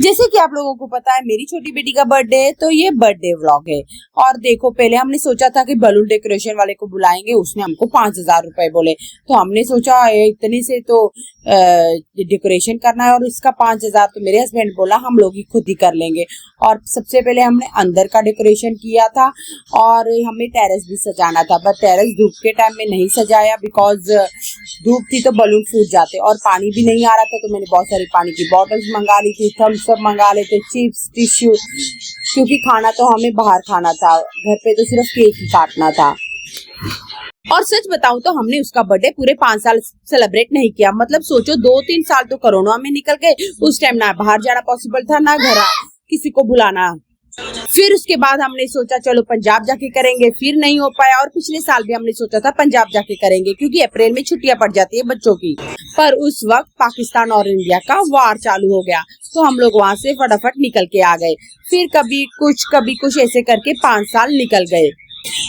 जैसे कि आप लोगों को पता है मेरी छोटी बेटी का बर्थडे है, तो ये बर्थडे व्लॉग है। और देखो, पहले हमने सोचा था कि बलून डेकोरेशन वाले को बुलाएंगे, उसने हमको 5,000 रुपए बोले। तो हमने सोचा इतने से तो डेकोरेशन करना है, और इसका 5,000। तो मेरे हस्बैंड बोला हम लोग ही खुद ही कर लेंगे। और सबसे पहले हमने अंदर का डेकोरेशन किया था, और हमें टेरेस भी सजाना था, पर टेरेस धूप के टाइम में नहीं सजाया, बिकॉज धूप थी तो बलून फूट जाते, और पानी भी नहीं आ रहा था। तो मैंने बहुत सारी पानी की बॉटल्स मंगा ली थी, थम्स अप मंगा लेते, चिप्स, टिश्यू, क्योंकि खाना तो हमें बाहर खाना था, घर पे तो सिर्फ केक ही काटना था। और सच बताऊं तो हमने उसका बर्थडे पूरे 5 साल सेलिब्रेट नहीं किया। मतलब सोचो, 2-3 साल तो कोरोना में निकल गए। उस टाइम ना बाहर जाना पॉसिबल था, ना घर किसी को बुलाना। फिर उसके बाद हमने सोचा चलो पंजाब जाके करेंगे, फिर नहीं हो पाया। और पिछले साल भी हमने सोचा था पंजाब जाके करेंगे, क्योंकि अप्रैल में छुट्टियां पड़ जाती है बच्चों की। पर उस वक्त पाकिस्तान और इंडिया का वार चालू हो गया, तो हम लोग वहां से फटाफट निकल के आ गए। फिर कभी कुछ ऐसे करके 5 साल निकल गए।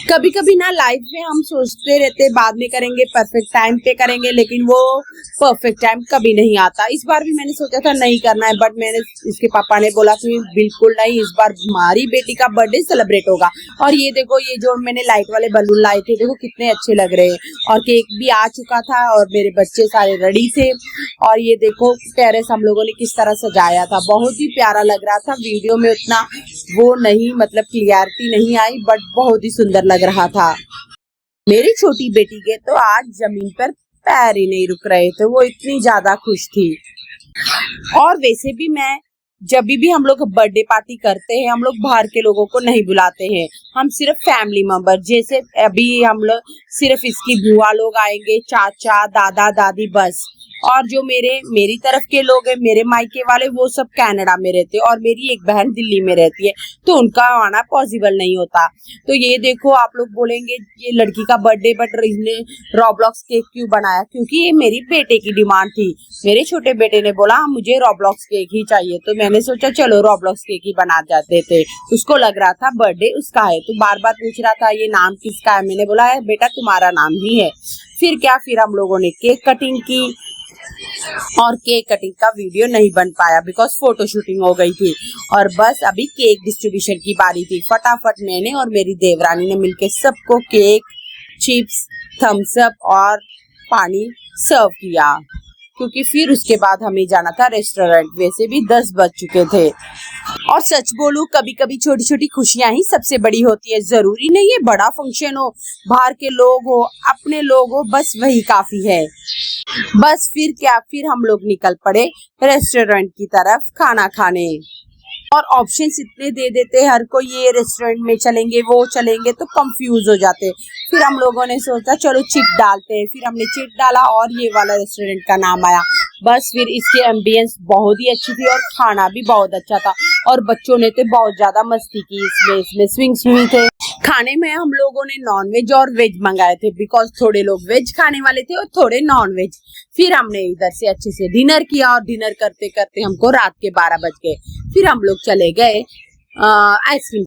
कभी कभी ना लाइफ में हम सोचते रहते बाद में करेंगे, परफेक्ट टाइम पे करेंगे, लेकिन वो परफेक्ट टाइम कभी नहीं आता। इस बार भी मैंने सोचा था नहीं करना है, बट मैंने इसके पापा ने बोला कि बिल्कुल नहीं, इस बार हमारी बेटी का बर्थडे सेलिब्रेट होगा। और ये देखो, ये जो मैंने लाइट वाले बलून लाए थे, देखो कितने अच्छे लग रहे हैं। और केक भी आ चुका था, और मेरे बच्चे सारे रेडी थे। और ये देखो टेरेस हम लोगों ने किस तरह सजाया था, बहुत ही प्यारा लग रहा था। वीडियो में उतना वो नहीं, मतलब क्लियरिटी नहीं आई, बट बहुत ही सुंदर लग रहा था। मेरी छोटी बेटी के तो आज जमीन पर पैर ही नहीं रुक रहे थे, वो इतनी ज्यादा खुश थी। और वैसे भी मैं जब भी हम लोग बर्थडे पार्टी करते हैं, हम लोग बाहर के लोगों को नहीं बुलाते हैं, हम सिर्फ फैमिली मेंबर, जैसे अभी हम लोग सिर्फ इसकी बुआ लोग आएंगे, चाचा, दादा, दादी, बस। और जो मेरी तरफ के लोग हैं, मेरे मायके वाले, वो सब कनाडा में रहते हैं, और मेरी एक बहन दिल्ली में रहती है, तो उनका आना पॉसिबल नहीं होता। तो ये देखो, आप लोग बोलेंगे ये लड़की का बर्थडे, बट इसने रॉब्लॉक्स केक क्यों बनाया? क्योंकि ये मेरी बेटे की डिमांड थी। मेरे छोटे बेटे ने बोला मुझे रॉब्लॉक्स केक ही चाहिए, तो मैंने सोचा चलो रॉब्लॉक्स केक ही बना जाते थे। उसको लग रहा था बर्थडे उसका है, तो बार बार पूछ रहा था ये नाम किसका है। मैंने बोला है बेटा तुम्हारा नाम ही है। फिर हम लोगों ने केक कटिंग की, और केक कटिंग का वीडियो नहीं बन पाया बिकॉज फोटो शूटिंग हो गई थी। और बस अभी केक डिस्ट्रीब्यूशन की बारी थी। फटाफट मैंने और मेरी देवरानी ने मिलके सबको केक, चिप्स, थम्स अप और पानी सर्व किया, क्योंकि फिर उसके बाद हमें जाना था रेस्टोरेंट। वैसे भी 10 बज चुके थे। और सच बोलूं, कभी कभी छोटी छोटी खुशियां ही सबसे बड़ी होती है। जरूरी नहीं है बड़ा फंक्शन हो, बाहर के लोग हो, अपने लोग हो, बस वही काफी है। बस फिर हम लोग निकल पड़े रेस्टोरेंट की तरफ खाना खाने। और ऑप्शंस इतने दे देते हर कोई, ये रेस्टोरेंट में चलेंगे, वो चलेंगे, तो कंफ्यूज हो जाते। फिर हम लोगों ने सोचा चलो चिट डालते हैं। फिर हमने चिट डाला और ये वाला रेस्टोरेंट का नाम आया। बस फिर इसके एम्बियंस बहुत ही अच्छी थी, और खाना भी बहुत अच्छा था। और बच्चों ने तो बहुत ज्यादा मस्ती की इसमें स्विंग्स भी थे। खाने में हम लोगों ने नॉन वेज और वेज मंगाए थे, बिकॉज थोड़े लोग वेज खाने वाले थे और थोड़े नॉन वेज। फिर हमने इधर से अच्छे से डिनर किया, और डिनर करते करते हमको रात के 12 बज गए। फिर हम लोग चले गए आइसक्रीम